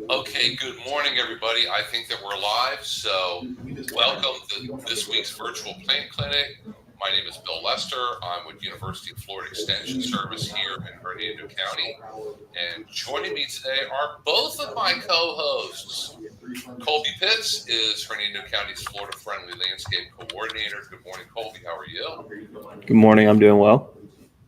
Okay, good morning, everybody. I think that we're live, so welcome to this week's virtual plant clinic. My name is Bill Lester. I'm with University of Florida Extension Service here in Hernando County, and joining me today are both of my co-hosts. Colby Pitts is Hernando County's Florida Friendly Landscape Coordinator. Good morning, Colby. How are you? Good morning. I'm doing well.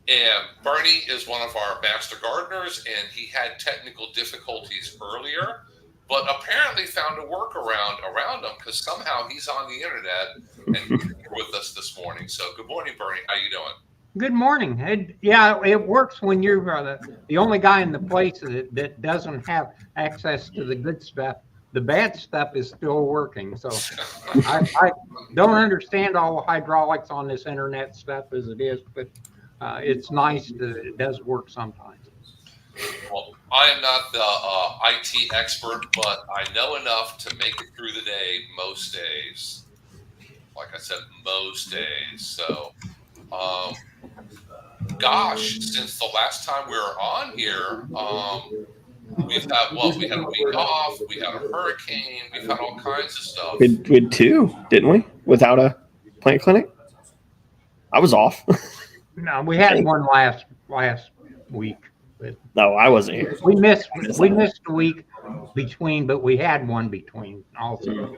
And Bernie is one of our master gardeners, and he had technical difficulties earlier, but apparently found a workaround around them because somehow he's on the internet and he's here with us this morning. So good morning, Bernie. How you doing? Good morning. It works when you're the only guy in the place that doesn't have access to the good stuff. The bad stuff is still working. So I don't understand all the hydraulics on this internet stuff as it is, but it's nice that it does work sometimes. Well, I am not the IT expert, but I know enough to make it through the day most days. Like I said, most days. So, gosh, since the last time we were on here, we had a week off, we had a hurricane, we've had all kinds of stuff. We had two, didn't we? Without a plant clinic? I was off. No, we had one last week. No, I wasn't here. We missed a week between, but we had one between also.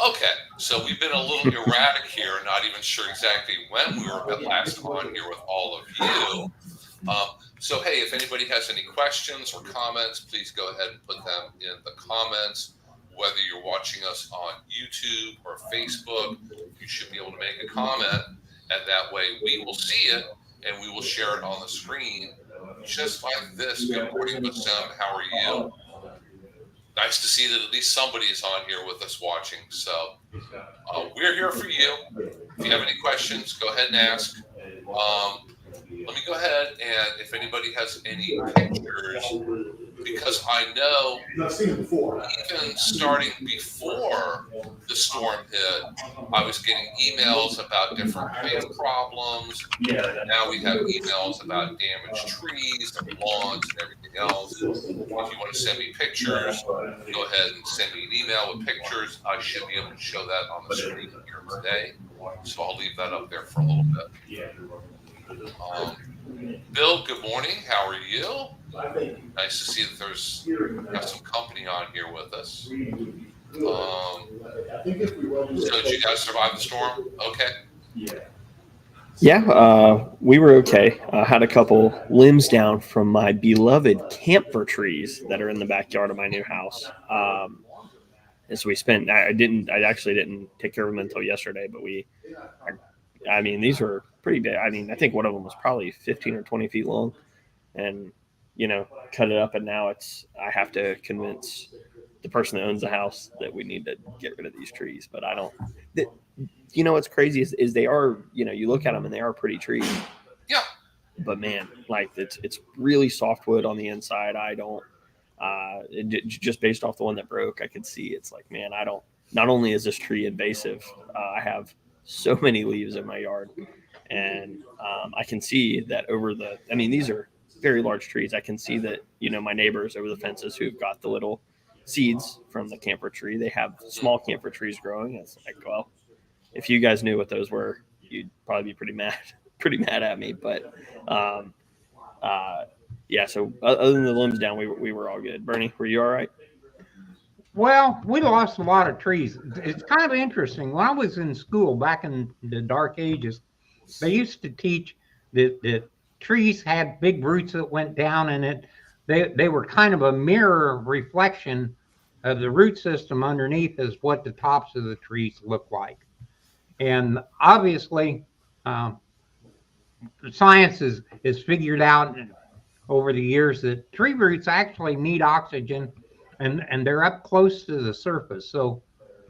Okay, so we've been a little erratic here, not even sure exactly when we were at last on here with all of you. So, hey, if anybody has any questions or comments, please go ahead and put them in the comments. Whether you're watching us on YouTube or Facebook, you should be able to make a comment, and that way we will see it and we will share it on the screen just like this. Good morning, Bassem. How are you? Nice to see that at least somebody is on here with us watching. So we're here for you. If you have any questions, go ahead and ask. Let me go ahead and if anybody has any pictures, because I know even starting before the storm hit, I was getting emails about different plant problems. Now we have emails about damaged trees and lawns and everything else. If you want to send me pictures, go ahead and send me an email with pictures. I should be able to show that on the screen here today. So I'll leave that up there for a little bit. Bill, good morning. How are you? Nice to see that there's got some company on here with us. So did you guys survive the storm? Okay. Yeah, we were okay. I had a couple limbs down from my beloved camphor trees that are in the backyard of my new house. And so I actually didn't take care of them until yesterday, but these were pretty big. I mean, I think one of them was probably 15 or 20 feet long, and cut it up. And now I have to convince the person that owns the house that we need to get rid of these trees. But I don't. What's crazy is they are. You look at them and they are pretty trees. Yeah. But man, like it's really softwood on the inside. I don't. Just based off the one that broke, I could see it's like, man, I don't. Not only is this tree invasive, I have so many leaves in my yard, and I can see that these are very large trees. I can see that my neighbors over the fences who've got the little seeds from the camphor tree, they have small camphor trees growing. It's like, well, if you guys knew what those were, you'd probably be pretty mad at me. But yeah. So other than the limbs down, we were all good. Bernie, were you all right? Well, we lost a lot of trees. It's kind of interesting. When I was in school back in the dark ages, they used to teach that trees had big roots that went down, and they were kind of a mirror reflection of the root system underneath is what the tops of the trees look like. And obviously, science is figured out over the years that tree roots actually need oxygen, and they're up close to the surface. So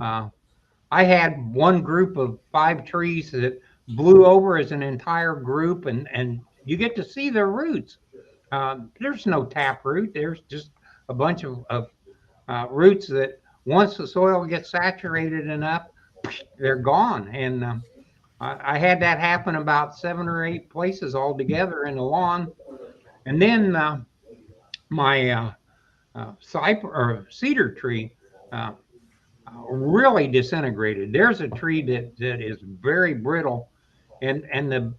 I had one group of 5 trees that blew over as an entire group, and you get to see their roots. There's no tap root. There's just a bunch of roots that once the soil gets saturated enough, they're gone. And I had that happen about 7 or 8 places altogether in the lawn. And then my cypress or cedar tree really disintegrated. There's a tree that is very brittle, and the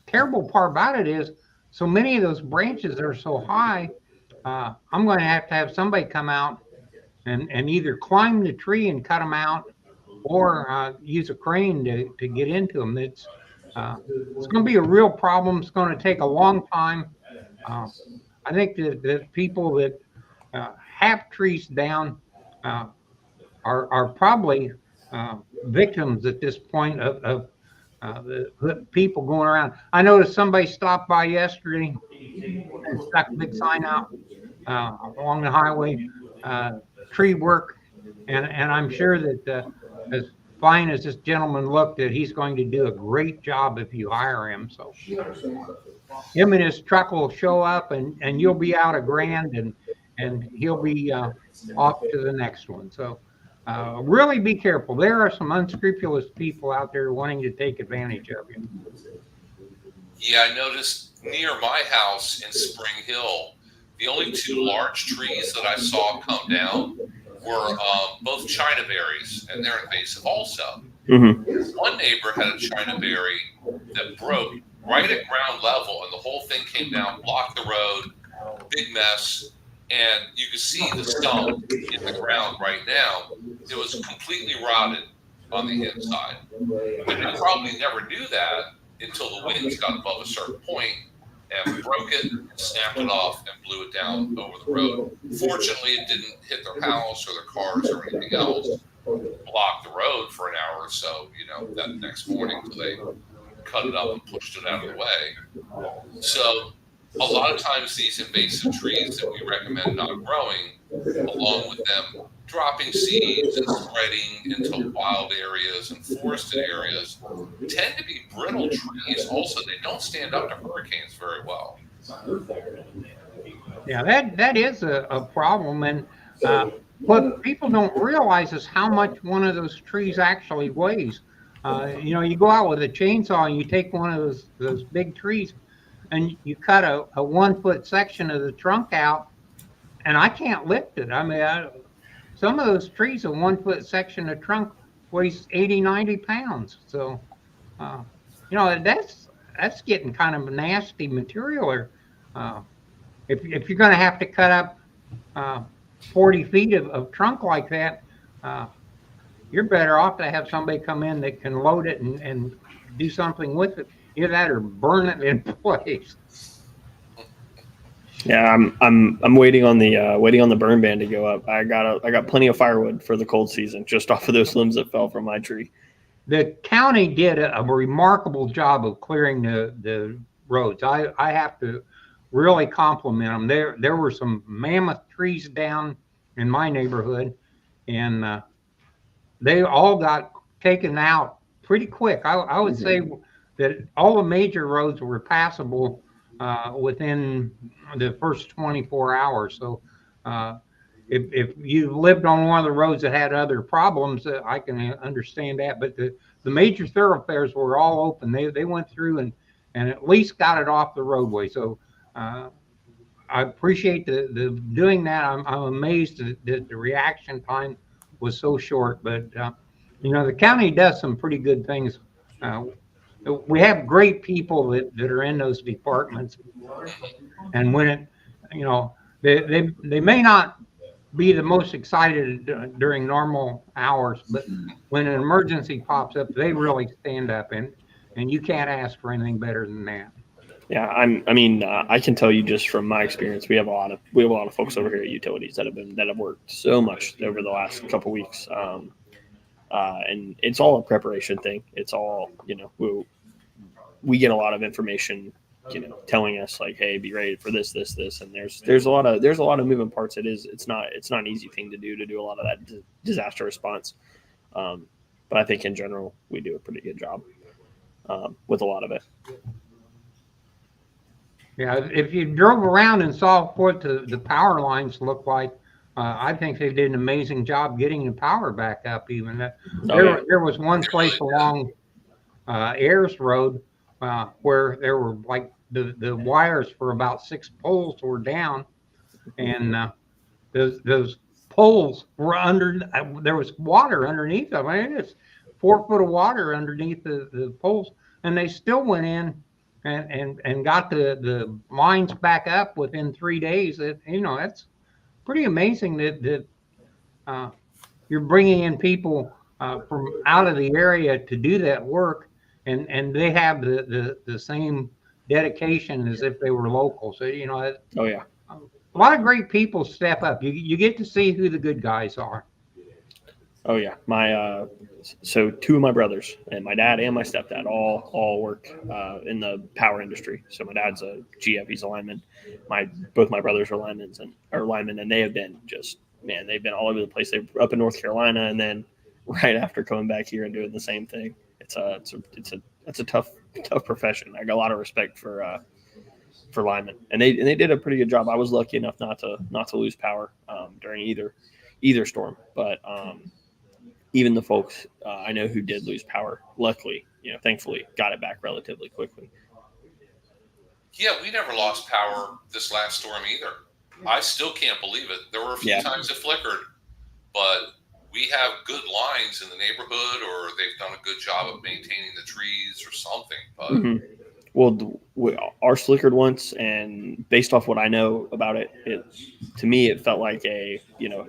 terrible part about it is so many of those branches are so high. I'm going to have somebody come out and either climb the tree and cut them out, or use a crane to get into them. It's going to be a real problem. It's going to take a long time. Uh, I think that the people that have trees down uh, are probably victims at this point of the people going around. I noticed somebody stopped by yesterday and stuck a big sign out along the highway, tree work, and I'm sure that as fine as this gentleman looked, that he's going to do a great job if you hire him. So him and his truck will show up, and you'll be out $1,000, and he'll be off to the next one. So really be careful. There are some unscrupulous people out there wanting to take advantage of you. Yeah, I noticed near my house in Spring Hill, the only two large trees that I saw come down were both China berries, and they're invasive also. Mm-hmm. One neighbor had a China berry that broke right at ground level, and the whole thing came down, blocked the road, big mess, and you can see the stump in the ground right now. It was completely rotted on the inside. But you probably never knew that until the winds got above a certain point and broke it, and snapped it off, and blew it down over the road. Fortunately, it didn't hit their house or their cars or anything else. Blocked the road for an hour or so, that next morning until they cut it up and pushed it out of the way. So a lot of times these invasive trees that we recommend not growing, along with them dropping seeds and spreading into wild areas and forested areas, tend to be brittle trees. Also, they don't stand up to hurricanes very well. Yeah, that is a problem. And what people don't realize is how much one of those trees actually weighs. You go out with a chainsaw and you take one of those big trees and you cut a 1 foot section of the trunk out, and I can't lift it. I mean, some of those trees, a 1 foot section of trunk weighs 80, 90 pounds. So, that's getting kind of nasty material. Or if you're going to have to cut up 40 feet of trunk like that, you're better off to have somebody come in that can load it and do something with it. Either that or burn it in place. Yeah, I'm waiting on the burn ban to go up. I got plenty of firewood for the cold season just off of those limbs that fell from my tree. The county did a remarkable job of clearing the roads. I have to really compliment them. There were some mammoth trees down in my neighborhood, and they all got taken out pretty quick. I would say that all the major roads were passable within the first 24 hours. So if you lived on one of the roads that had other problems, I can understand that. But the major thoroughfares were all open. They went through and at least got it off the roadway. So I appreciate the doing that. I'm amazed that the reaction time was so short. But the county does some pretty good things. We have great people that are in those departments, and when it, they may not be the most excited during normal hours, but when an emergency pops up, they really stand up, and you can't ask for anything better than that. Yeah, I can tell you just from my experience, we have a lot of folks over here at utilities that have worked so much over the last couple of weeks, and it's all a preparation thing. It's all we get a lot of information, telling us like, hey, be ready for this, and there's a lot of moving parts. It's not an easy thing to do a lot of that disaster response, but I think in general we do a pretty good job with a lot of it. Yeah, if you drove around and saw what the power lines look like, I think they did an amazing job getting the power back up. Even there was one place along Ayers Road where there were like the wires for about 6 poles were down, and those poles were under. There was water underneath them. I mean, it's 4 foot of water underneath the poles, and they still went in and got the lines back up within 3 days. That's pretty amazing that uh, you're bringing in people from out of the area to do that work, and they have the same dedication as if they were local. So Oh yeah. a lot of great people step up. You get to see who the good guys are. Oh yeah. My so two of my brothers and my dad and my stepdad all work in the power industry. So my dad's a GF, he's a lineman. Both my brothers are linemen, and they have been just, man, they've been all over the place. They were up in North Carolina, and then right after coming back here and doing the same thing. It's a tough profession. I got a lot of respect for linemen, and they did a pretty good job. I was lucky enough not to lose power during either storm, but even the folks I know who did lose power, luckily, thankfully, got it back relatively quickly. Yeah, we never lost power this last storm either. I still can't believe it. There were a few times it flickered, but we have good lines in the neighborhood, or they've done a good job of maintaining the trees or something. But Well, ours flickered once, and based off what I know about it, to me it felt like a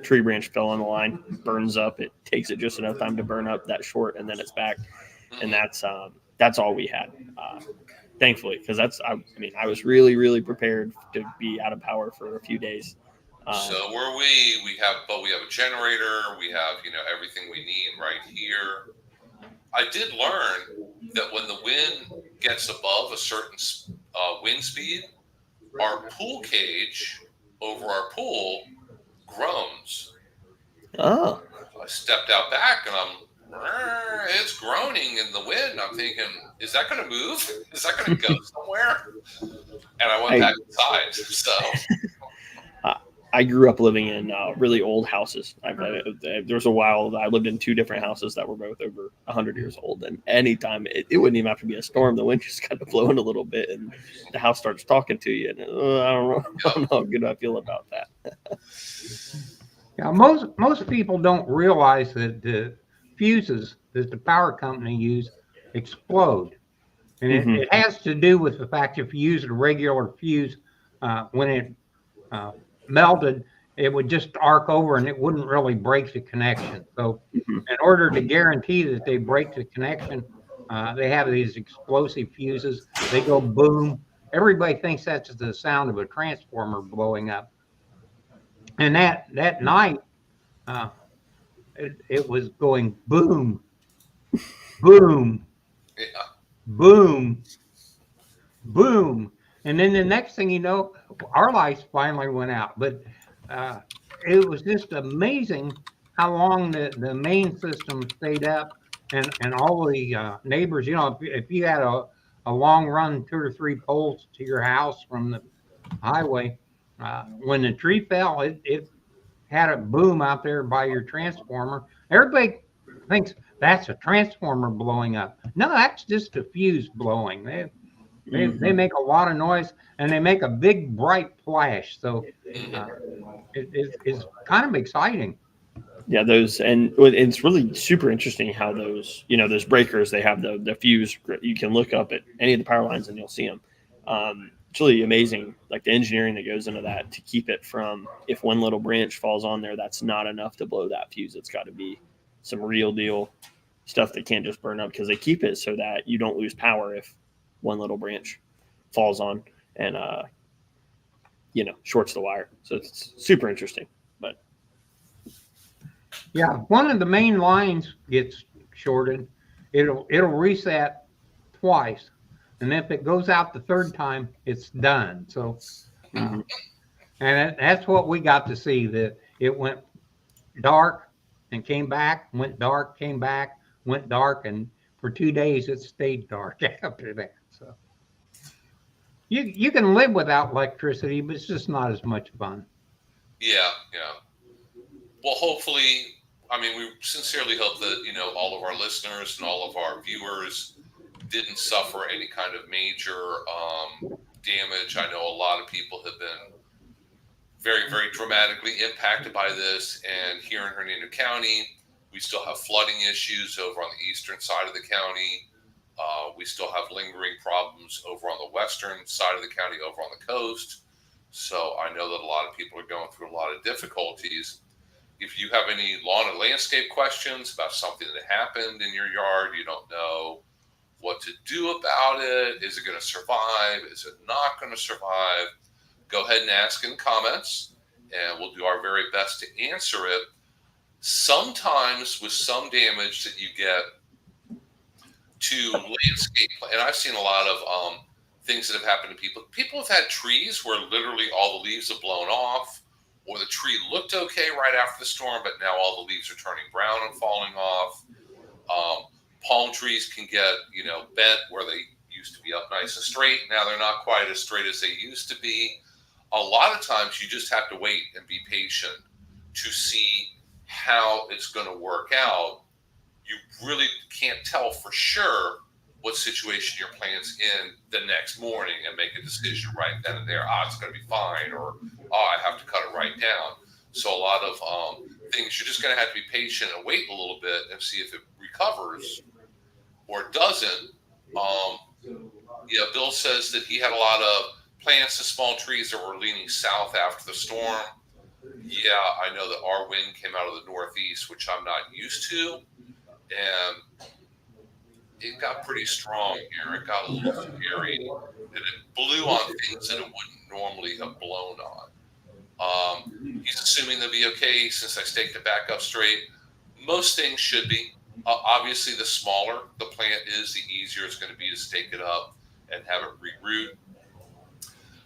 tree branch fell on the line, burns up. It takes it just enough time to burn up that short, and then it's back. And that's all we had, thankfully, because I was really, really prepared to be out of power for a few days. So were we. We have a generator. We have everything we need right here. I did learn that when the wind gets above a certain wind speed, our pool cage over our pool groans. Oh. I stepped out back, and it's groaning in the wind. I'm thinking, is that going to move? Is that going to go somewhere? And I went back inside. So I grew up living in really old houses. There was a while that I lived in two different houses that were both over 100 years old. And anytime it wouldn't even have to be a storm, the wind just kind of blowing a little bit, and the house starts talking to you. And I don't know how good I feel about that. Yeah, most people don't realize that the fuses that the power company use explode, and it has to do with the fact if you use a regular fuse, when it melted, it would just arc over and it wouldn't really break the connection. So in order to guarantee that they break the connection, they have these explosive fuses. They go boom. Everybody thinks that's the sound of a transformer blowing up. And that night, it was going boom, boom, boom, boom. And then the next thing you know, our lights finally went out. But it was just amazing how long the main system stayed up, and all the neighbors. If you had a long run 2 or 3 poles to your house from the highway, when the tree fell, it had a boom out there by your transformer. Everybody thinks that's a transformer blowing up. No, that's just a fuse blowing. They make a lot of noise, and they make a big bright flash. So it's kind of exciting. Yeah, and it's really super interesting how those breakers, they have the fuse. You can look up at any of the power lines and you'll see them. It's really amazing, like the engineering that goes into that to keep it from, if one little branch falls on there, that's not enough to blow that fuse. It's got to be some real deal stuff that can't just burn up, because they keep it so that you don't lose power if one little branch falls on and shorts the wire. So it's super interesting. But yeah, one of the main lines gets shorted, it'll reset twice, and if it goes out the third time, it's done. So and that's what we got to see, that it went dark and came back, went dark, came back, went dark, and for 2 days it stayed dark after that. So you can live without electricity, but it's just not as much fun. Yeah. Well, hopefully, we sincerely hope that all of our listeners and all of our viewers didn't suffer any kind of major damage. I know a lot of people have been very, very dramatically impacted by this. And here in Hernando County, we still have flooding issues over on the eastern side of the county. We still have lingering problems over on the western side of the county, over on the coast. So I know that a lot of people are going through a lot of difficulties. If you have any lawn and landscape questions about something that happened in your yard, you don't know what to do about it. Is it going to survive? Is it not going to survive? Go ahead and ask in the comments, and we'll do our very best to answer it. Sometimes with some damage that you get to landscape, and I've seen a lot of things that have happened to people. People have had trees where literally all the leaves have blown off, or the tree looked okay right after the storm, but now all the leaves are turning brown and falling off. Palm trees can get, bent where they used to be up nice and straight. Now they're not quite as straight as they used to be. A lot of times you just have to wait and be patient to see how it's going to work out. You really can't tell for sure what situation your plant's in the next morning and make a decision right then and there. It's going to be fine, or I have to cut it right down. So a lot of things, you're just going to have to be patient and wait a little bit and see if it recovers or doesn't. Bill says that he had a lot of plants and small trees that were leaning south after the storm. Yeah, I know that our wind came out of the northeast, which I'm not used to. And it got pretty strong here. It got a little scary, and it blew on things that it wouldn't normally have blown on. He's assuming they'll be okay since I staked it back up straight. Most things should be. Obviously, the smaller the plant is, the easier it's going to be to stake it up and have it reroot.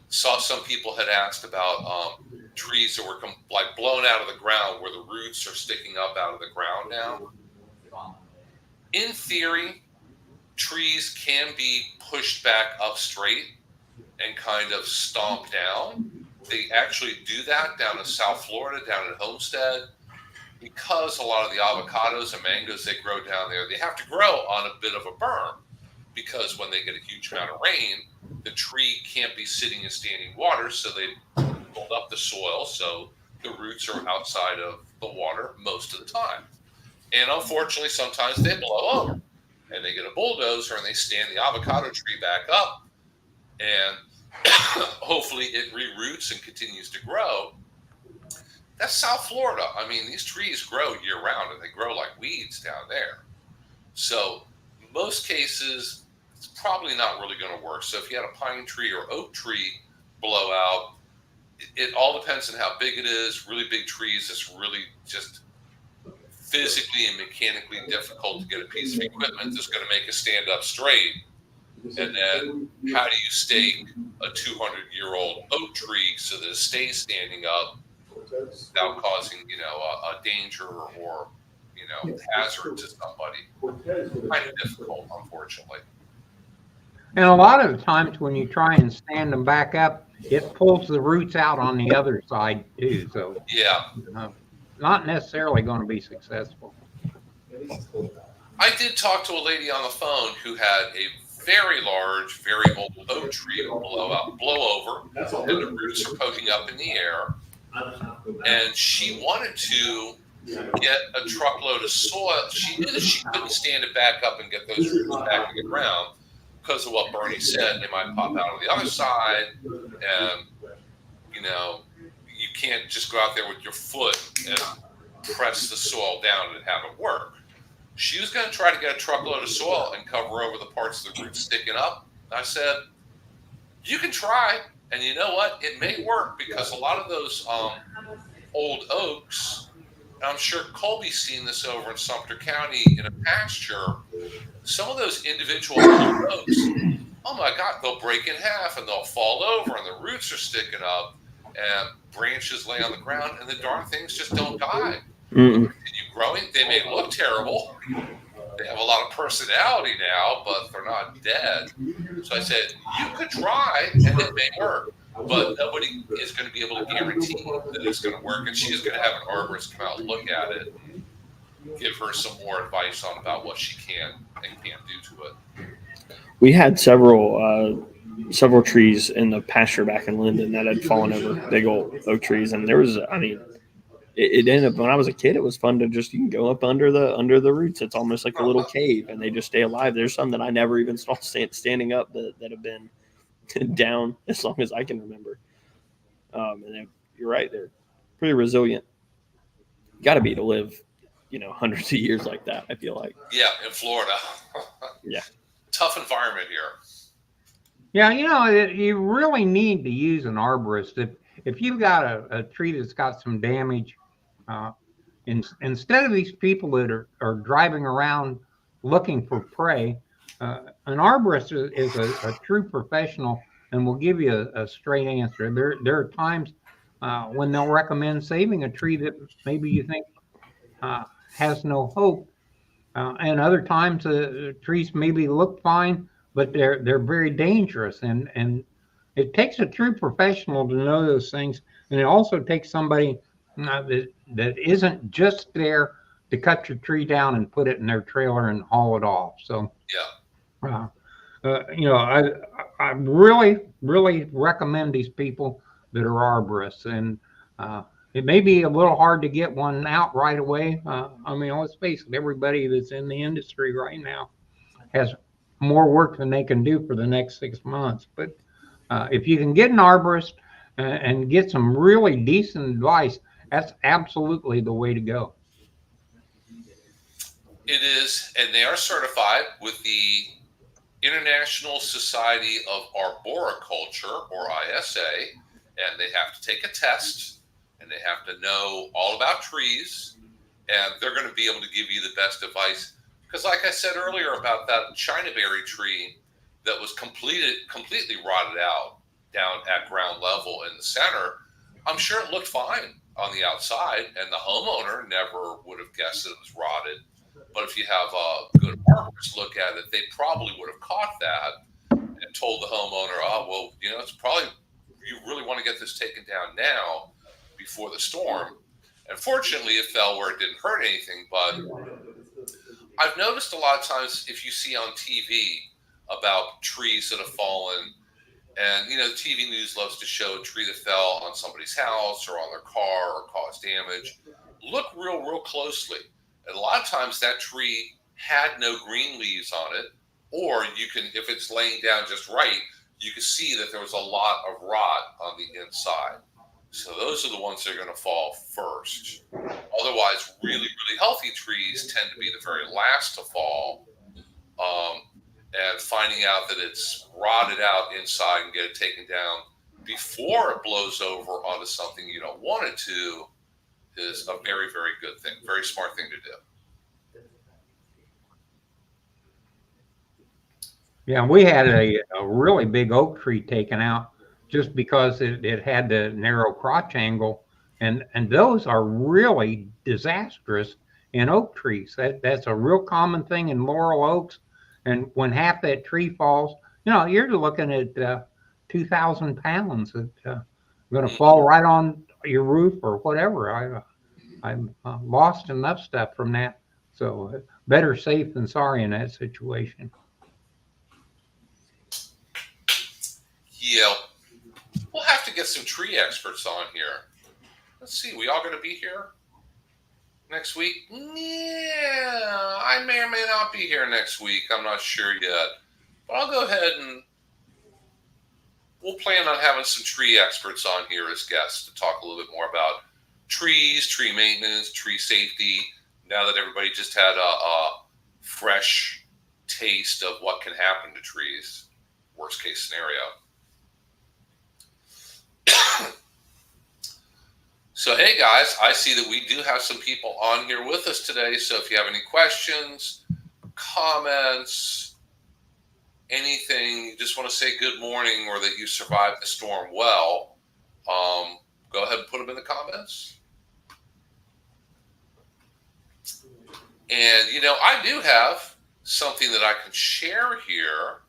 Saw some people had asked about trees that were blown out of the ground where the roots are sticking up out of the ground now. In theory, trees can be pushed back up straight and kind of stomped down. They actually do that down in South Florida, down in Homestead, because a lot of the avocados and mangoes they grow down there, they have to grow on a bit of a berm, because when they get a huge amount of rain, the tree can't be sitting in standing water, so they build up the soil so the roots are outside of the water most of the time. And unfortunately, sometimes they blow over and they get a bulldozer and they stand the avocado tree back up, and hopefully it reroots and continues to grow. That's South Florida. I mean, these trees grow year round and they grow like weeds down there. So most cases, it's probably not really going to work. So if you had a pine tree or oak tree blow out, it all depends on how big it is. Really big trees, it's really just physically and mechanically difficult to get a piece of equipment that's going to make it stand up straight. And then how do you stake a 200-year-old oak tree so that it stays standing up without causing, a danger or, hazard to somebody? Kind of difficult, unfortunately. And a lot of the times when you try and stand them back up, it pulls the roots out on the other side too. So yeah, not necessarily going to be successful. I did talk to a lady on the phone who had a very large, very old oak tree blow over, and the roots are poking up in the air. And she wanted to get a truckload of soil. She knew that she couldn't stand it back up and get those roots back in the ground because of what Bernie said. They might pop out on the other side, and you can't just go out there with your foot and press the soil down and have it work. She was going to try to get a truckload of soil and cover over the parts of the roots sticking up. I said, you can try, and you know what? It may work, because a lot of those old oaks, and I'm sure Colby's seen this over in Sumter County in a pasture, some of those individual old oaks, oh my God, they'll break in half and they'll fall over and the roots are sticking up and branches lay on the ground and the darn things just don't die. Continue growing. They may look terrible. They have a lot of personality now, but they're not dead. So I said, you could try and it may work, but nobody is going to be able to guarantee that it's going to work. And she is going to have an arborist come out and look at it and give her some more advice on about what she can and can't do to it. We had several several trees in the pasture back in Linden that had fallen over, big old oak trees. And there was, I mean, it ended up when I was a kid, it was fun to just, you can go up under the roots. It's almost like a little cave, and they just stay alive. There's some that I never even saw standing up that have been down as long as I can remember. And you're right, they're pretty resilient. Got to be to live, hundreds of years like that. I feel like. Yeah, in Florida. Yeah. Tough environment here. Yeah, you really need to use an arborist. If you've got a tree that's got some damage, instead of these people that are driving around looking for prey, an arborist is a true professional and will give you a straight answer. There are times when they'll recommend saving a tree that maybe you think has no hope, and other times trees maybe look fine, but they're very dangerous, and it takes a true professional to know those things, and it also takes somebody that isn't just there to cut your tree down and put it in their trailer and haul it off. So yeah, I really really recommend these people that are arborists, and it may be a little hard to get one out right away. I mean, let's face it, everybody that's in the industry right now has more work than they can do for the next 6 months. But if you can get an arborist and get some really decent advice, that's absolutely the way to go. it is, and they are certified with the International Society of Arboriculture, or ISA, and they have to take a test, and they have to know all about trees, and they're going to be able to give you the best advice. Because like I said earlier about that Chinaberry tree that was completely rotted out down at ground level in the center, I'm sure it looked fine on the outside, and the homeowner never would have guessed that it was rotted. But if you have a good arborist look at it, they probably would have caught that and told the homeowner, oh, well, it's probably, you really want to get this taken down now before the storm. And fortunately, it fell where it didn't hurt anything. But I've noticed a lot of times if you see on TV about trees that have fallen, and, the TV news loves to show a tree that fell on somebody's house or on their car or caused damage. Look real closely. And a lot of times that tree had no green leaves on it, or you can, if it's laying down just right, you can see that there was a lot of rot on the inside. So those are the ones that are going to fall first. Otherwise, really healthy trees tend to be the very last to fall. And finding out that it's rotted out inside and get it taken down before it blows over onto something you don't want it to is a very good thing, very smart thing to do. Yeah, we had a really big oak tree taken out just because it had the narrow crotch angle, and those are really disastrous in oak trees. That's a real common thing in laurel oaks, and when half that tree falls, you're looking at 2,000 pounds that going to fall right on your roof or whatever. I've lost enough stuff from that, so better safe than sorry in that situation. Yeah, we'll have to get some tree experts on here. Let's see, we all going to be here next week? Yeah, I may or may not be here next week. I'm not sure yet. But I'll go ahead and we'll plan on having some tree experts on here as guests to talk a little bit more about trees, tree maintenance, tree safety. Now that everybody just had a fresh taste of what can happen to trees, worst case scenario. So, hey guys, I see that we do have some people on here with us today. So if you have any questions, comments, anything, you just want to say good morning or that you survived the storm well, go ahead and put them in the comments. And, I do have something that I can share here.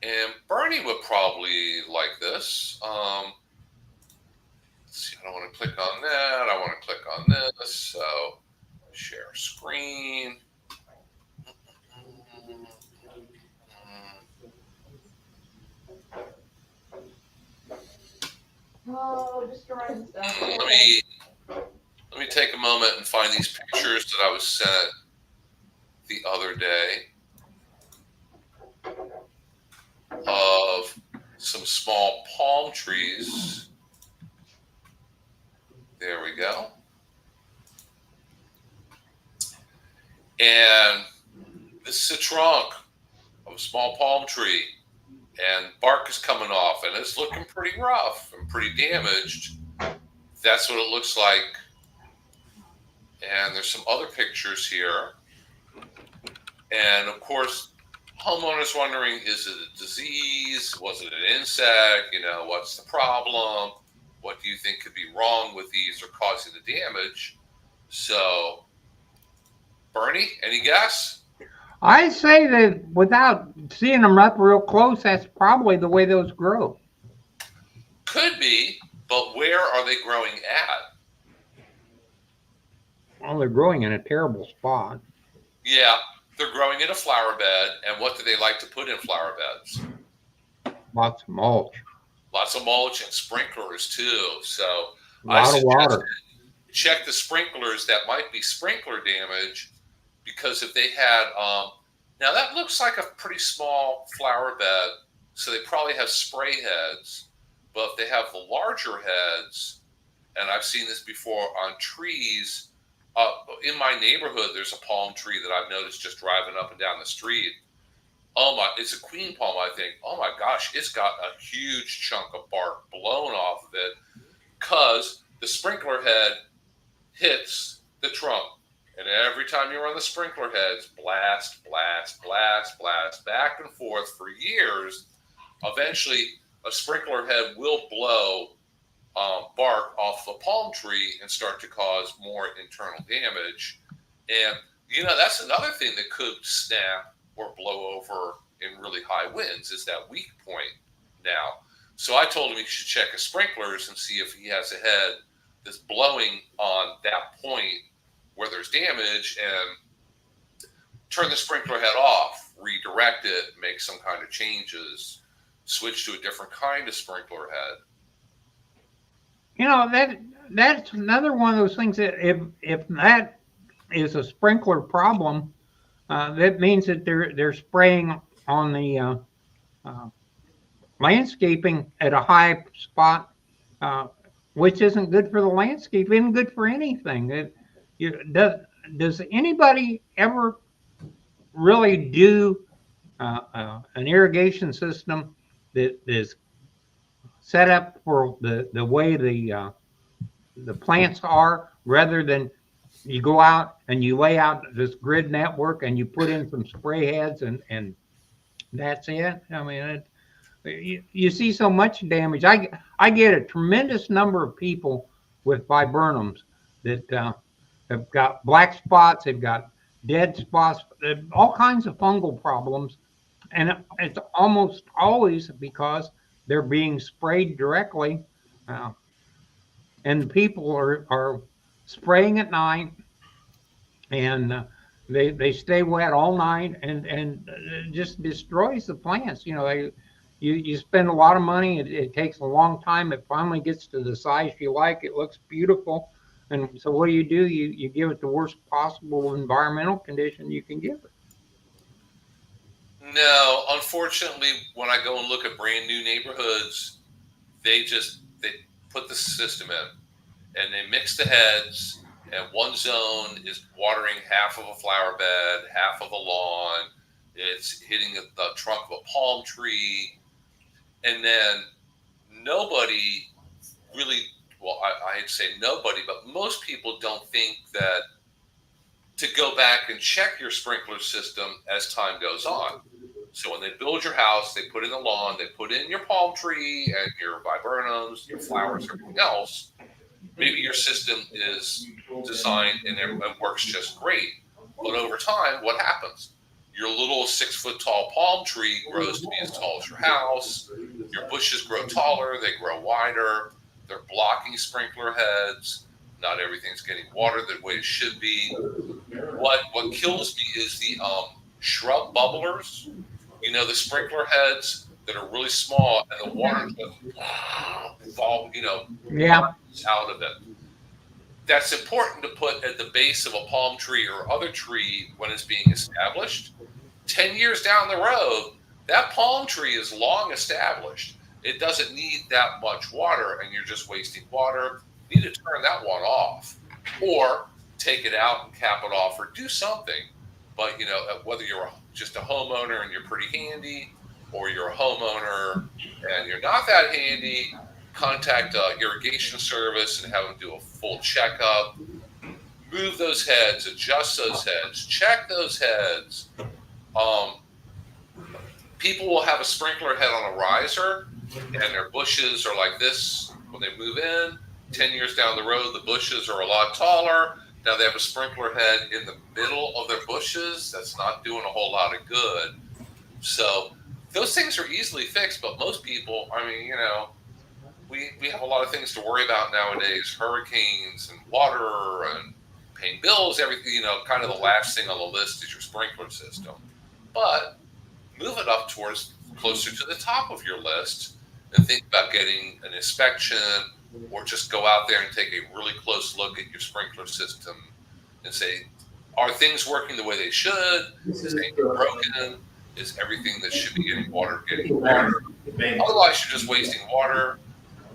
And Bernie would probably like this. Let's see, I don't want to click on that. I want to click on this. So, share screen. take a moment and find these pictures that I was sent the other day of some small palm trees. There we go. And this is a trunk of a small palm tree, and bark is coming off, and it's looking pretty rough and pretty damaged. That's what it looks like. And there's some other pictures here. And of course, homeowners wondering, is it a disease? Was it an insect? You know, what's the problem? What do you think could be wrong with these or causing the damage? So, Bernie, any guess? I say that without seeing them up real close, that's probably the way those grow. Could be, but where are they growing at? Well, they're growing in a terrible spot. Yeah, they're growing in a flower bed. And what do they like to put in flower beds? Lots of mulch. Lots of mulch and sprinklers too. So A lot of water. Check the sprinklers. That might be sprinkler damage, because if they had, now that looks like a pretty small flower bed, so they probably have spray heads. But if they have the larger heads, and I've seen this before on trees, in my neighborhood, there's a palm tree that I've noticed just driving up and down the street. Oh my, it's a queen palm, I think. Oh my gosh, it's got a huge chunk of bark blown off of it because the sprinkler head hits the trunk. And every time you run the sprinkler heads, blast, blast, blast, blast, back and forth for years. Eventually, a sprinkler head will blow bark off the palm tree and start to cause more internal damage. And, you know, that's another thing that could snap or blow over in really high winds, is that weak point now. So I told him he should check his sprinklers and see if he has a head that's blowing on that point where there's damage, and turn the sprinkler head off, redirect it, make some kind of changes, switch to a different kind of sprinkler head. You know, that's another one of those things that if that is a sprinkler problem, that means that they're spraying on the landscaping at a high spot, which isn't good for the landscape, isn't good for anything. Does anybody ever really do an irrigation system that is set up for the way the plants are, rather than you go out and you lay out this grid network and you put in some spray heads and that's it? I mean, you see so much damage. I get a tremendous number of people with viburnums that have got black spots, they've got dead spots, all kinds of fungal problems, and it's almost always because they're being sprayed directly, and the people are spraying at night, and they stay wet all night, and it just destroys the plants. You know, you spend a lot of money. It takes a long time. It finally gets to the size you like. It looks beautiful. And so what do? You give it the worst possible environmental condition you can give it. No, unfortunately, when I go and look at brand new neighborhoods, they put the system in and they mix the heads, and one zone is watering half of a flower bed, half of a lawn. It's hitting the trunk of a palm tree. And then nobody really, well, I'd say nobody, but most people don't think that to go back and check your sprinkler system as time goes on. So when they build your house, they put in the lawn, they put in your palm tree and your viburnums, your flowers, everything else. Maybe your system is designed and it works just great. But over time, what happens? Your little 6 foot tall palm tree grows to be as tall as your house. Your bushes grow taller, they grow wider. They're blocking sprinkler heads. Not everything's getting watered the way it should be. What kills me is the shrub bubblers. You know, the sprinkler heads that are really small, and the water just fall, Yeah. out of it. that's important to put at the base of a palm tree or other tree when it's being established. 10 years down the road, that palm tree is long established. It doesn't need that much water, and you're just wasting water. You need to turn that one off, or take it out and cap it off, or do something. But whether you're just a homeowner and you're pretty handy, or you're a homeowner and you're not that handy, contact irrigation service and have them do a full checkup. Move those heads, adjust those heads, check those heads. People will have a sprinkler head on a riser, and their bushes are like this when they move in. 10 years down the road, the bushes are a lot taller. Now they have a sprinkler head in the middle of their bushes. That's not doing a whole lot of good. So those things are easily fixed, but most people, we have a lot of things to worry about nowadays: hurricanes and water and paying bills, everything. Kind of the last thing on the list is your sprinkler system. But move it up towards closer to the top of your list and think about getting an inspection, or just go out there and take a really close look at your sprinkler system and say, are things working the way they should? Is anything broken? Is everything that should be getting water getting water? Otherwise, you're just wasting water.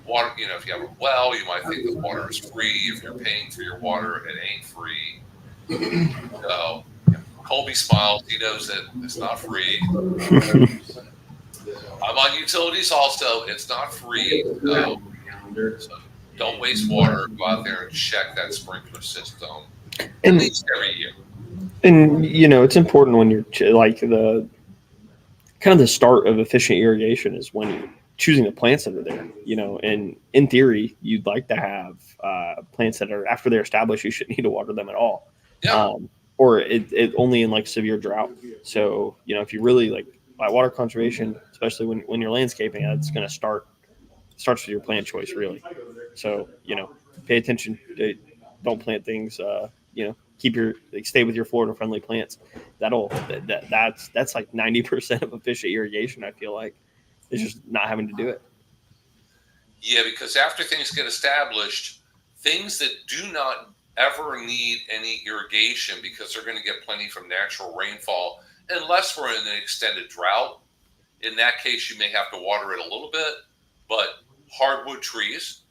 Water, if you have a well, you might think the water is free. If you're paying for your water, it ain't free. So Colby smiles. He knows that it's not free. I'm on utilities also. It's not free. So don't waste water. Go out there and check that sprinkler system at least every year. And it's important when you're like the kind of the start of efficient irrigation is when you're choosing the plants that are there. And in theory, you'd like to have plants that are, after they're established, you shouldn't need to water them at all. Yeah. Or it only in like severe drought. So if you really like by water conservation, especially when you're landscaping, it's going to starts with your plant choice, really. So pay attention. Don't plant things. Stay with your Florida friendly plants. That's like 90% of efficient irrigation. I feel like it's just not having to do it. Yeah, because after things get established, things that do not ever need any irrigation because they're going to get plenty from natural rainfall, unless we're in an extended drought. In that case, you may have to water it a little bit. But hardwood trees,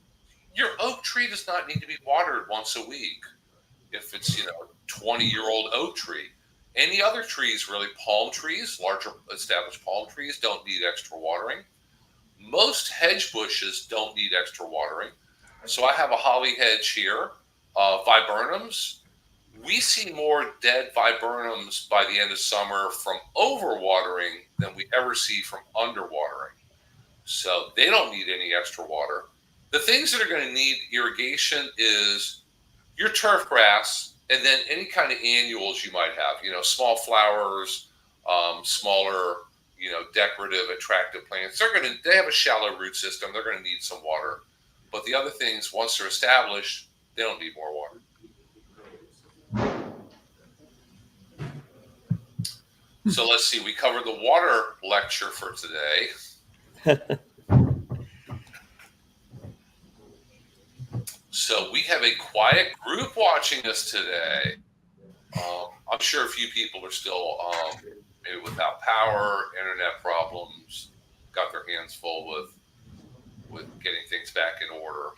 your oak tree does not need to be watered once a week. If it's 20-year-old oak tree, any other trees, really, palm trees, larger established palm trees, don't need extra watering. Most hedge bushes don't need extra watering. So I have a holly hedge here, viburnums. We see more dead viburnums by the end of summer from overwatering than we ever see from underwatering. So they don't need any extra water. The things that are going to need irrigation is your turf grass, and then any kind of annuals you might have, small flowers, smaller, decorative, attractive plants. They have a shallow root system. They're going to need some water. But the other things, once they're established, they don't need more water. So let's see. We covered the water lecture for today. So we have a quiet group watching us today. I'm sure a few people are still maybe without power, internet problems, got their hands full with getting things back in order.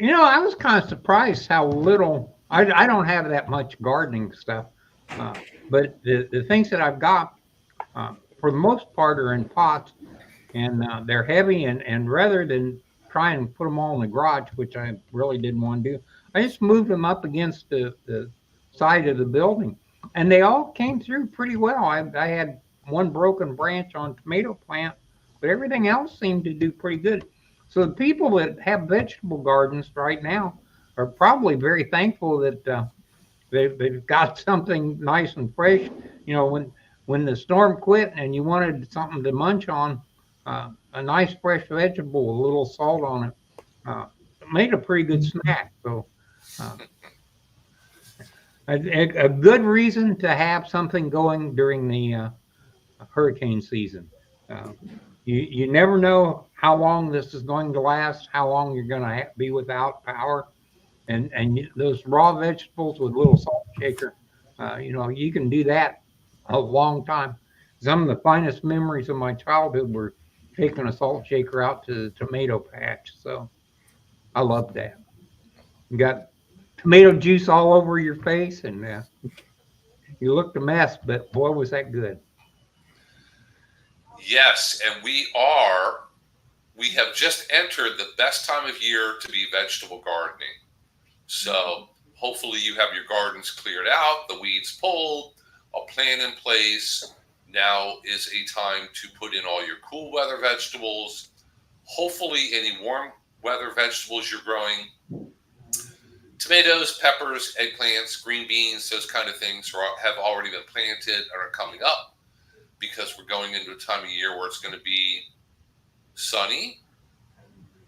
I was kind of surprised how little. I don't have that much gardening stuff, but the things that I've got, for the most part, are in pots, and they're heavy. And rather than try and put them all in the garage, which I really didn't want to do, I just moved them up against the side of the building, and they all came through pretty well. I had one broken branch on tomato plant, but everything else seemed to do pretty good. So the people that have vegetable gardens right now are probably very thankful that they've got something nice and fresh. When the storm quit and you wanted something to munch on, a nice fresh vegetable, a little salt on it, made a pretty good snack. So a good reason to have something going during the hurricane season. You never know how long this is going to last, how long you're going to be without power. and those raw vegetables with a little salt shaker, you can do that a long time. Some of the finest memories of my childhood were taking a salt shaker out to the tomato patch. So I love that. You got tomato juice all over your face, and you looked a mess, but boy, was that good. Yes, and we have just entered the best time of year to be vegetable gardening. So hopefully you have your gardens cleared out, the weeds pulled, a plan in place. Now is a time to put in all your cool weather vegetables. Hopefully any warm weather vegetables you're growing, tomatoes, peppers, eggplants, green beans, those kind of things have already been planted and are coming up, because we're going into a time of year where it's going to be sunny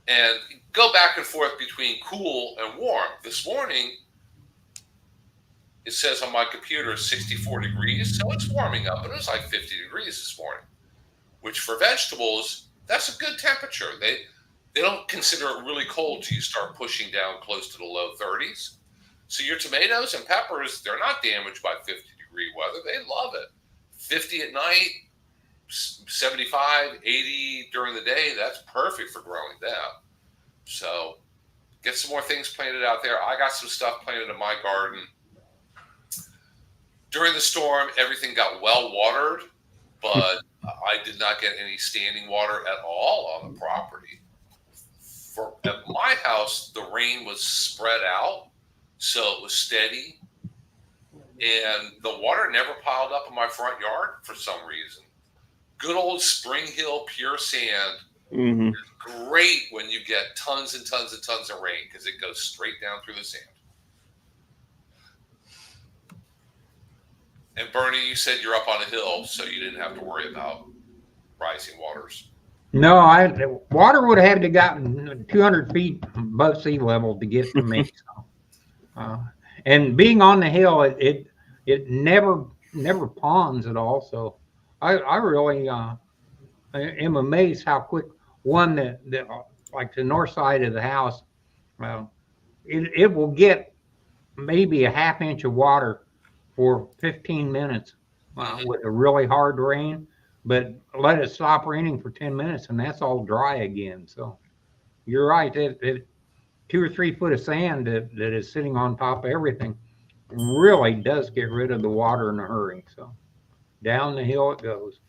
and go back and forth between cool and warm. This morning, it says on my computer 64 degrees, so it's warming up. It was like 50 degrees this morning, which for vegetables, that's a good temperature. They don't consider it really cold till you start pushing down close to the low 30s. So your tomatoes and peppers, they're not damaged by 50-degree weather. They love it. 50 at night, 75, 80 during the day, that's perfect for growing them. So get some more things planted out there. I got some stuff planted in my garden. During the storm, everything got well watered, but I did not get any standing water at all on the property. At my house, the rain was spread out, so it was steady, and the water never piled up in my front yard for some reason. Good old Spring Hill pure sand. Mm-hmm. Great when you get tons and tons and tons of rain, because it goes straight down through the sand. And Bernie, you said you're up on a hill, so you didn't have to worry about rising waters. No, water would have had to gotten 200 feet above sea level to get to me. So, and being on the hill, it never ponds at all. So I really am amazed how quick one that like the north side of the house, it will get maybe a half inch of water for 15 minutes with a really hard rain, but let it stop raining for 10 minutes and that's all dry again. So you're right. 2 or 3 foot of sand that is sitting on top of everything really does get rid of the water in a hurry. So down the hill it goes.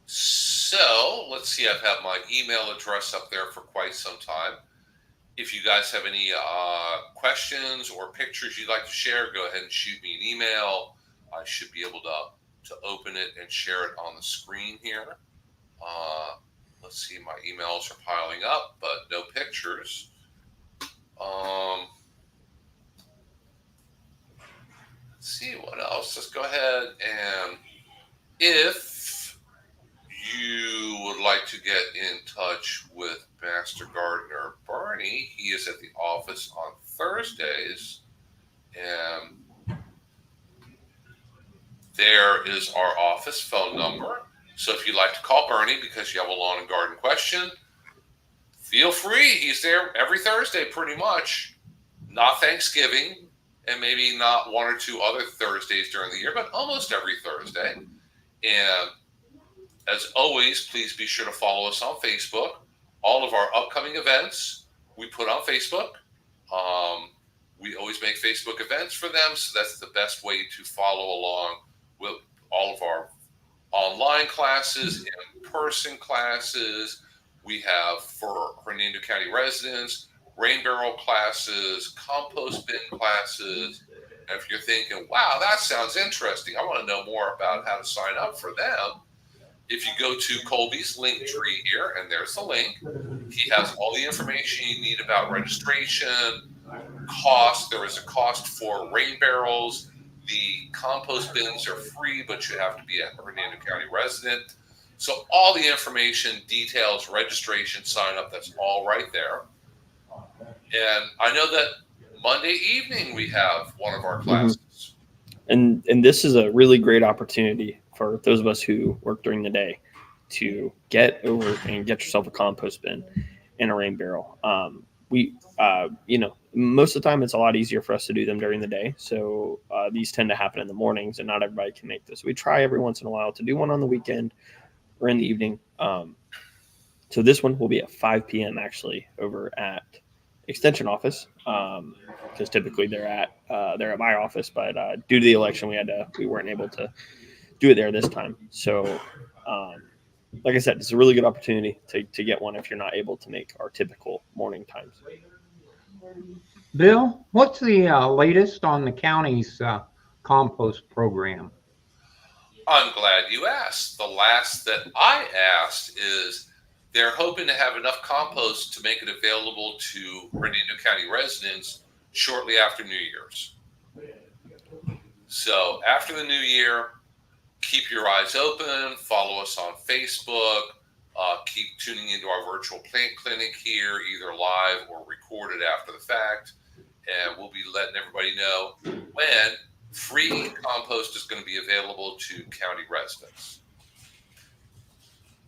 So let's see, I've had my email address up there for quite some time. If you guys have any questions or pictures you'd like to share, go ahead and shoot me an email. I should be able to open it and share it on the screen here. Let's see, my emails are piling up, but no pictures. Let's see, what else? Let's go ahead, and if you would like to get in touch with Master Gardener Bernie, he is at the office on Thursdays, and there is our office phone number. So if you'd like to call Bernie because you have a lawn and garden question, feel free. He's there every Thursday pretty much. Not Thanksgiving, and maybe not 1 or 2 other Thursdays during the year, but almost every Thursday. And as always, please be sure to follow us on Facebook. All of our upcoming events we put on Facebook. We always make Facebook events for them, so that's the best way to follow along with all of our online classes, in-person classes. We have, for Hernando County residents, rain barrel classes, compost bin classes. And if you're thinking, wow, that sounds interesting, I want to know more about how to sign up for them, if you go to Colby's link tree here, and there's the link, he has all the information you need about registration, cost. There is a cost for rain barrels. The compost bins are free, but you have to be a Hernando County resident. So all the information, details, registration, sign up, that's all right there. And I know that Monday evening we have one of our classes. And this is a really great opportunity for those of us who work during the day. to get over and get yourself a compost bin and a rain barrel. Most of the time it's a lot easier for us to do them during the day. So these tend to happen in the mornings, and not everybody can make this. We try every once in a while to do one on the weekend or in the evening. So this one will be at 5 p.m. actually over at Extension office, because typically they're at my office, but due to the election, we weren't able to do it there this time. So, like I said, it's a really good opportunity to get one if you're not able to make our typical morning times. Bill, what's the latest on the county's compost program? I'm glad you asked. The last that I asked is they're hoping to have enough compost to make it available to Hernando County residents shortly after New Year's. So after the new year, keep your eyes open, follow us on Facebook, keep tuning into our virtual plant clinic here, either live or recorded after the fact. And we'll be letting everybody know when free compost is going to be available to county residents.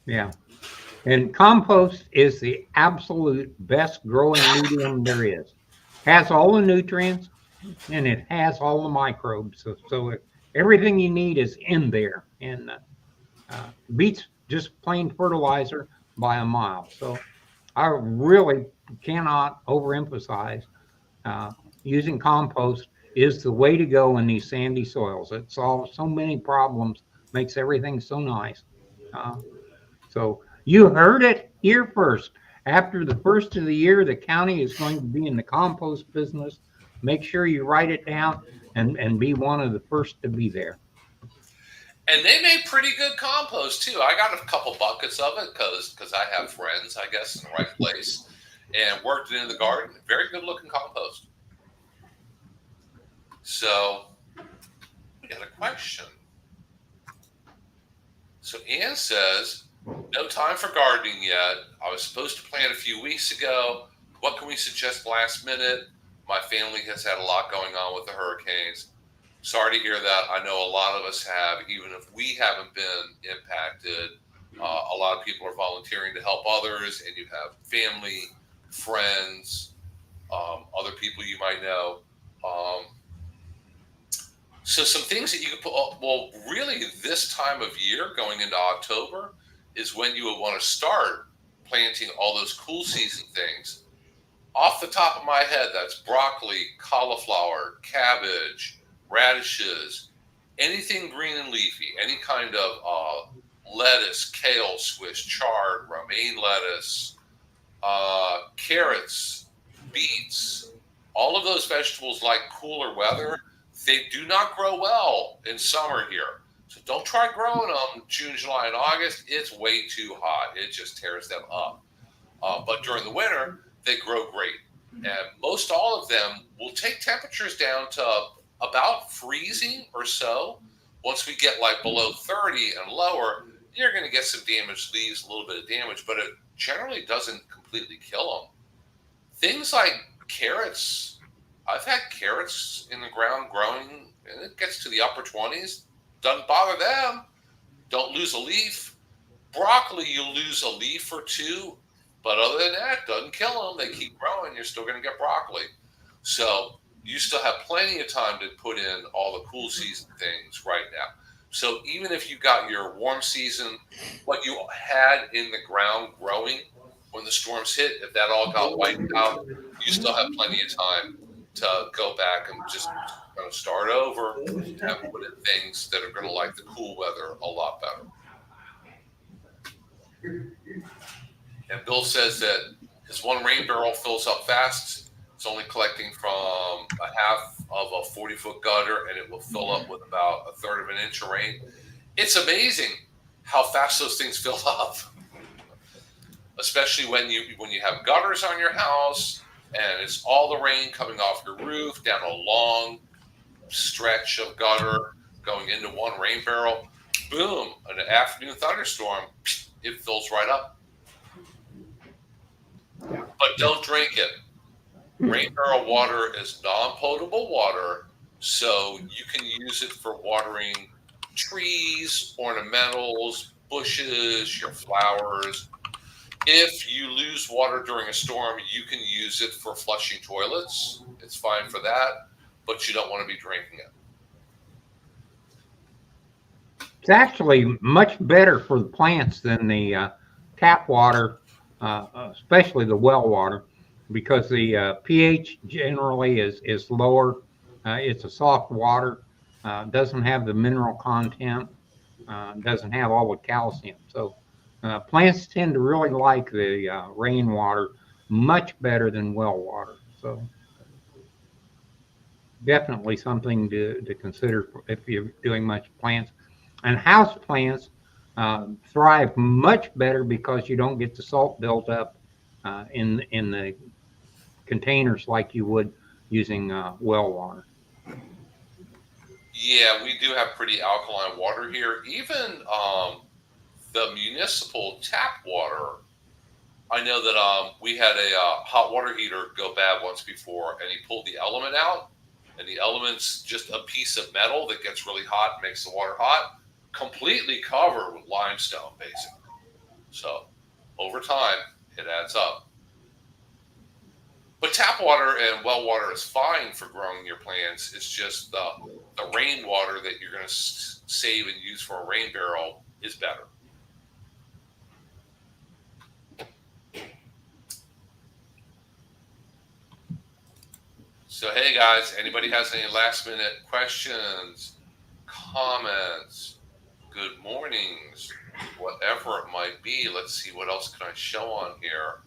Yeah. And compost is the absolute best growing medium there is. Has all the nutrients and it has all the microbes. So everything you need is in there, and beats just plain fertilizer by a mile. So I really cannot overemphasize using compost is the way to go in these sandy soils. It solves so many problems, makes everything so nice. So you heard it here first. After the first of the year, the county is going to be in the compost business. Make sure you write it down and be one of the first to be there. And they made pretty good compost too. I got a couple buckets of it because I have friends, I guess, in the right place, and worked it in the garden. Very good looking compost. So we got a question. So Ann says, no time for gardening yet. I was supposed to plant a few weeks ago. What can we suggest last minute? My family has had a lot going on with the hurricanes. Sorry to hear that. I know a lot of us have, even if we haven't been impacted. A lot of people are volunteering to help others, and you have family, friends, other people you might know. So some things that you could put, well, really this time of year going into October is when you would want to start planting all those cool season things. Off the top of my head, that's broccoli, cauliflower, cabbage, radishes, anything green and leafy, any kind of lettuce, kale, Swiss chard, romaine lettuce, carrots, beets, all of those vegetables like cooler weather. They do not grow well in summer here. So don't try growing them June, July, and August. It's way too hot. It just tears them up. But during the winter, they grow great. And most all of them will take temperatures down to about freezing or so. Once we get like below 30 and lower, you're going to get some damaged leaves, a little bit of damage, but it generally doesn't completely kill them. Things like carrots, I've had carrots in the ground growing, and it gets to the upper 20s. Doesn't bother them. Don't lose a leaf. Broccoli, you lose a leaf or two, but other than that, doesn't kill them. They keep growing. You're still going to get broccoli. So you still have plenty of time to put in all the cool season things right now. So even if you got your warm season, what you had in the ground growing when the storms hit, if that all got wiped out, you still have plenty of time to go back and just kind of start over and put in things that are going to like the cool weather a lot better. And Bill says that his one rain barrel fills up fast. It's only collecting from a half of a 40-foot gutter, and it will fill up with about a third of an inch of rain. It's amazing how fast those things fill up, especially when you have gutters on your house and it's all the rain coming off your roof down a long stretch of gutter going into one rain barrel. Boom, an afternoon thunderstorm, it fills right up. But don't drink it. Rain barrel water is non-potable water, so you can use it for watering trees, ornamentals, bushes, your flowers. If you lose water during a storm, you can use it for flushing toilets. It's fine for that, but you don't want to be drinking it. It's actually much better for the plants than the tap water, especially the well water, because the pH generally is lower. It's a soft water, doesn't have the mineral content, doesn't have all the calcium. So plants tend to really like the rainwater much better than well water. So definitely something to consider if you're doing much plants. And house plants thrive much better because you don't get the salt built up in the containers like you would using well water. Yeah, we do have pretty alkaline water here. Even the municipal tap water, I know that we had a hot water heater go bad once before, and he pulled the element out, and the element's just a piece of metal that gets really hot and makes the water hot, completely covered with limestone, basically. So over time, it adds up. But tap water and well water is fine for growing your plants. It's just the rainwater that you're going to save and use for a rain barrel is better. So, hey guys, anybody has any last minute questions, comments, good mornings, whatever it might be? Let's see, what else can I show on here?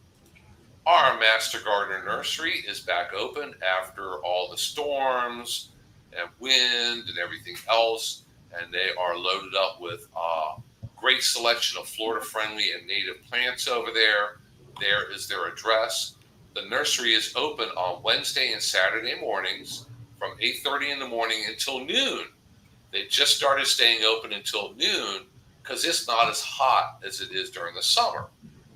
Our Master Gardener Nursery is back open after all the storms and wind and everything else, and they are loaded up with a great selection of Florida-friendly and native plants over there. There is their address. The nursery is open on Wednesday and Saturday mornings from 8:30 in the morning until noon. They just started staying open until noon because it's not as hot as it is during the summer.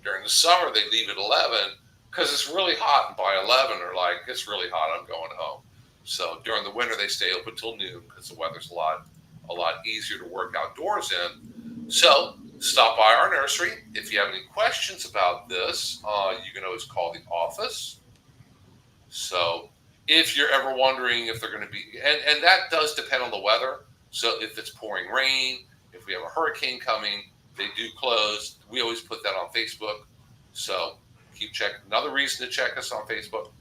During the summer, they leave at 11 because it's really hot, and by 11, they're like, it's really hot, I'm going home. So during the winter, they stay open till noon because the weather's a lot easier to work outdoors in. So stop by our nursery. If you have any questions about this, you can always call the office. So if you're ever wondering if they're going to be, and that does depend on the weather. So if it's pouring rain, if we have a hurricane coming, they do close. We always put that on Facebook. So keep checking. Another reason to check us on Facebook.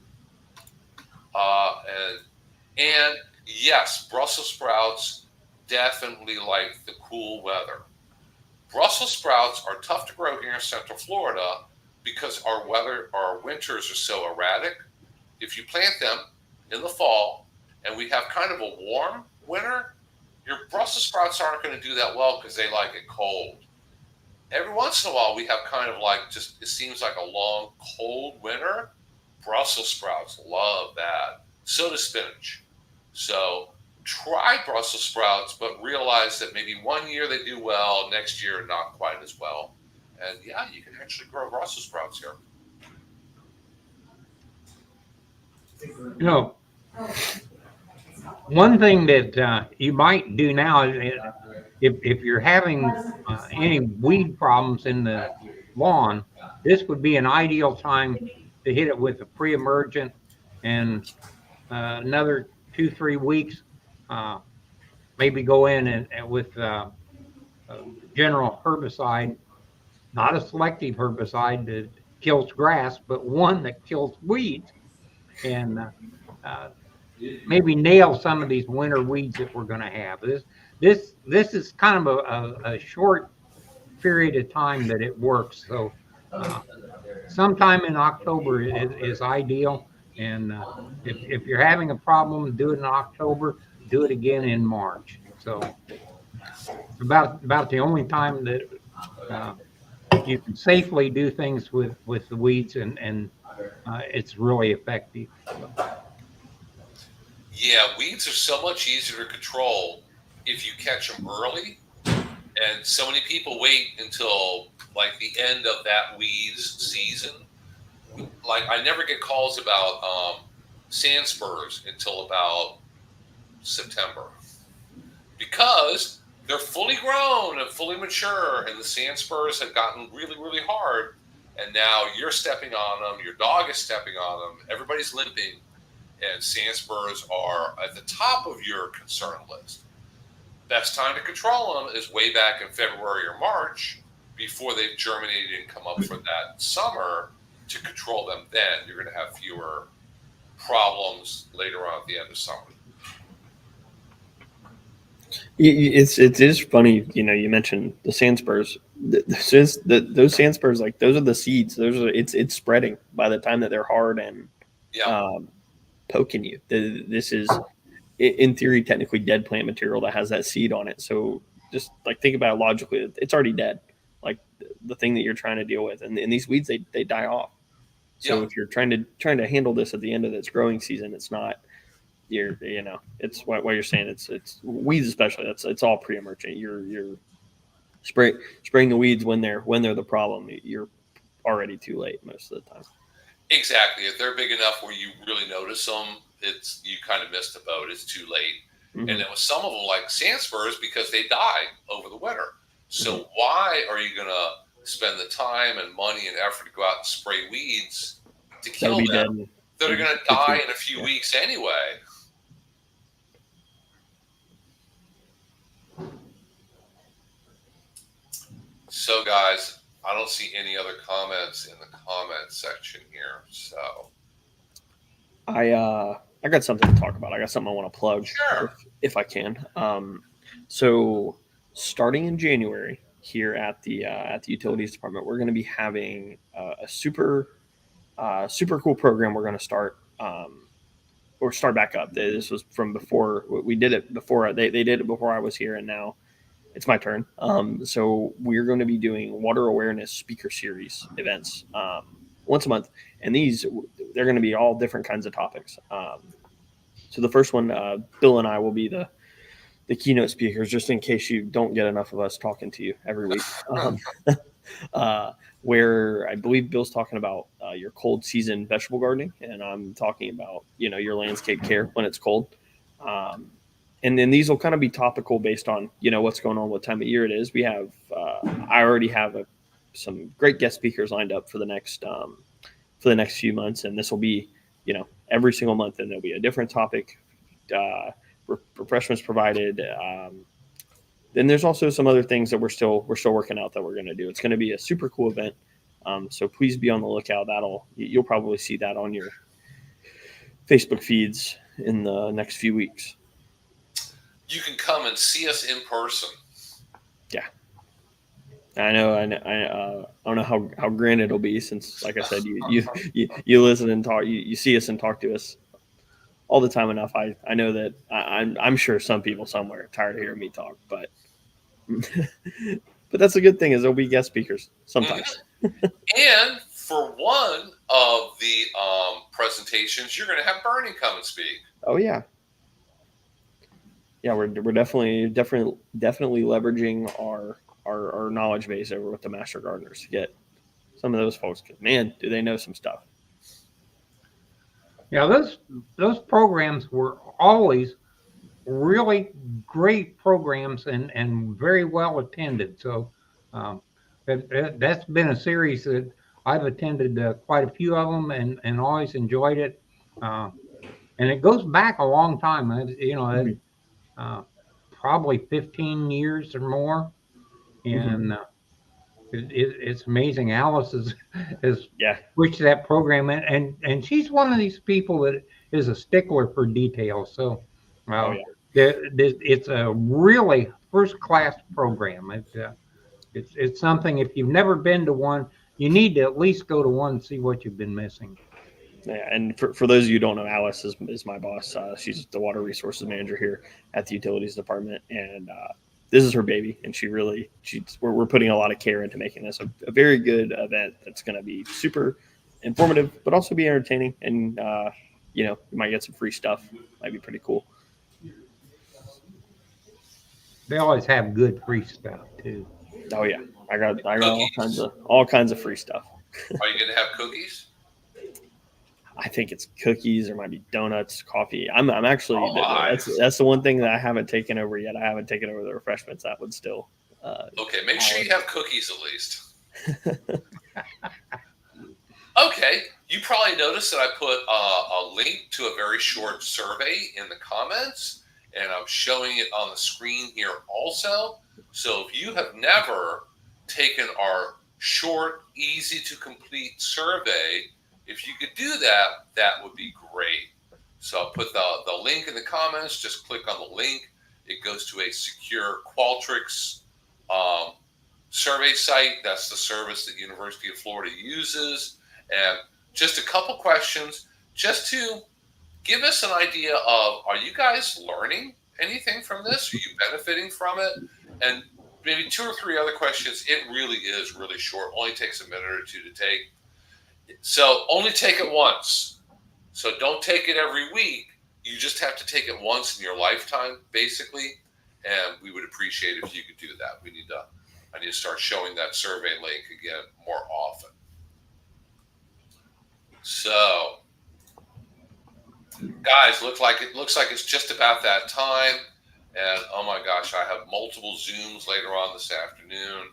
And yes, Brussels sprouts definitely like the cool weather. Brussels sprouts are tough to grow here in Central Florida because our winters are so erratic. If you plant them in the fall and we have kind of a warm winter, your Brussels sprouts aren't going to do that well because they like it cold. Every once in a while, we have kind of like just, it seems like a long, cold winter. Brussels sprouts love that. So does spinach. So try Brussels sprouts, but realize that maybe one year they do well, next year not quite as well. And yeah, you can actually grow Brussels sprouts here. You know, one thing that you might do now is if you're having any weed problems in the lawn, this would be an ideal time to hit it with a pre-emergent, and another 2-3 weeks, maybe go in and with general herbicide, not a selective herbicide that kills grass, but one that kills weeds, and maybe nail some of these winter weeds that we're going to have. This is kind of a short period of time that it works. So sometime in October is ideal. And if you're having a problem, do it in October. Do it again in March. So about the only time that you can safely do things with the weeds, and it's really effective. Yeah, weeds are so much easier to control if you catch them early. And so many people wait until like the end of that weeds season. Like I never get calls about sand spurs until about September, because they're fully grown and fully mature, and the sand spurs have gotten really, really hard, and now you're stepping on them, your dog is stepping on them, everybody's limping, and sand spurs are at the top of your concern list. Best time to control them is way back in February or March, before they've germinated and come up for that summer. To control them then, you're going to have fewer problems later on at the end of summer. It is funny, you mentioned the sand spurs. Those sand spurs, like those are the seeds. It's spreading by the time that they're hard and poking you. This is, in theory, technically dead plant material that has that seed on it. So just like think about it logically, it's already dead. Like the thing that you're trying to deal with, and these weeds they die off. So if you're trying to handle this at the end of its growing season, it's not. It's what you're saying. It's weeds especially. It's all pre-emergent. You're spraying the weeds when they're the problem. You're already too late most of the time. Exactly. If they're big enough where you really notice them, you kind of missed the boat. It's too late. Mm-hmm. And then with some of them, like sand spurs, because they die over the winter. So why are you going to spend the time and money and effort to go out and spray weeds to kill them that are going to die in a few weeks anyway? So, guys, I don't see any other comments in the comment section here. So, I got something to talk about. I got something I want to plug, if I can. So, starting in January here at the utilities department, we're going to be having a super cool program. We're going to start back up. This was from before we did it before. They did it before I was here, and now it's my turn. So we're going to be doing water awareness speaker series events once a month, and they're going to be all different kinds of topics. So the first one, Bill and I will be the keynote speakers, just in case you don't get enough of us talking to you every week. Where I believe Bill's talking about your cold season vegetable gardening, and I'm talking about your landscape care when it's cold. And then these will kind of be topical based on, what's going on, what time of year it is. We have, I already have some great guest speakers lined up for the next few months. And this will be, every single month, and there'll be a different topic, refreshments provided. Then there's also some other things that we're still working out that we're going to do. It's going to be a super cool event. So please be on the lookout. You'll probably see that on your Facebook feeds in the next few weeks. You can come and see us in person. Yeah, I know. I don't know how grand it'll be, since, like I said, you listen and talk. You see us and talk to us all the time enough. I know that I'm sure some people somewhere are tired of hearing me talk, but that's a good thing, is there'll be guest speakers sometimes. And for one of the presentations, you're going to have Bernie come and speak. Oh yeah. Yeah, we're definitely leveraging our knowledge base over with the master gardeners to get some of those folks. Man, do they know some stuff? Yeah, those programs were always really great programs and very well attended. So that's been a series that I've attended quite a few of them and always enjoyed it. And it goes back a long time. Probably 15 years or more, and it's amazing. Alice has switched that program, and she's one of these people that is a stickler for details. So it's a really first class program. It's something, if you've never been to one, you need to at least go to one and see what you've been missing. Yeah, and for those of you who don't know, Alice is my boss. She's the water resources manager here at the utilities department, and this is her baby. And we're putting a lot of care into making this a very good event that's going to be super informative, but also be entertaining. And you might get some free stuff. Might be pretty cool. They always have good free stuff too. Oh yeah, I got all kinds of free stuff. Are you going to have cookies? I think it's cookies. There might be donuts, coffee. I'm actually Oh, that's the one thing that I haven't taken over yet. I haven't taken over the refreshments. That would still. Okay, make sure you have cookies at least. Okay, you probably noticed that I put a link to a very short survey in the comments, and I'm showing it on the screen here also. So if you have never taken our short, easy to complete survey, if you could do that, that would be great. So I'll put the link in the comments. Just click on the link. It goes to a secure Qualtrics survey site. That's the service that University of Florida uses. And just a couple questions just to give us an idea of, are you guys learning anything from this? Are you benefiting from it? And maybe 2 or 3 other questions. It really is really short. Only takes a minute or 2 to take. So only take it once. So don't take it every week. You just have to take it once in your lifetime, basically. And we would appreciate if you could do that. I need to start showing that survey link again more often. So, guys, looks like it's just about that time. And oh my gosh, I have multiple Zooms later on this afternoon,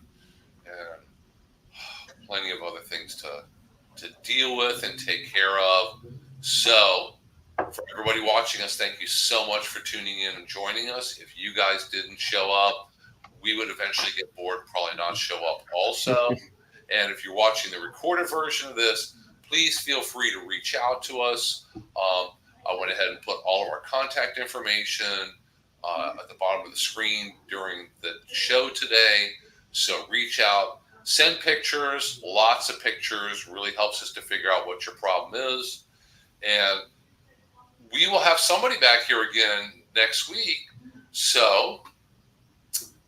and plenty of other things to deal with and take care of. So, for everybody watching us, thank you so much for tuning in and joining us. If you guys didn't show up, we would eventually get bored, probably not show up also. And if you're watching the recorded version of this, please feel free to reach out to us. I went ahead and put all of our contact information at the bottom of the screen during the show today. So reach out, send pictures, lots of pictures, really helps us to figure out what your problem is. And we will have somebody back here again next week. So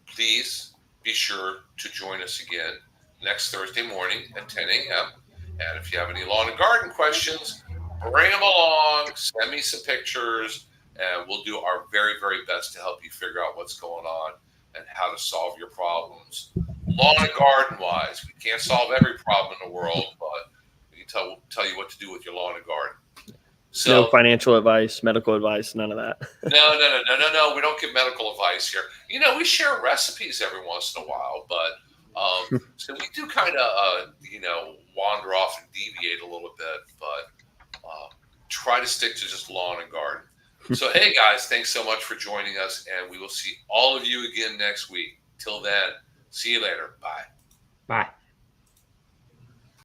please be sure to join us again next Thursday morning at 10 a.m. And if you have any lawn and garden questions, bring them along, send me some pictures, and we'll do our very, very best to help you figure out what's going on and how to solve your problems. Lawn and garden wise, we can't solve every problem in the world, but we can tell you what to do with your lawn and garden. So, no financial advice, medical advice, none of that. No. We don't give medical advice here. We share recipes every once in a while, but so we do kind of, wander off and deviate a little bit, but try to stick to just lawn and garden. So, hey, guys, thanks so much for joining us, and we will see all of you again next week. Till then, see you later. Bye. Bye.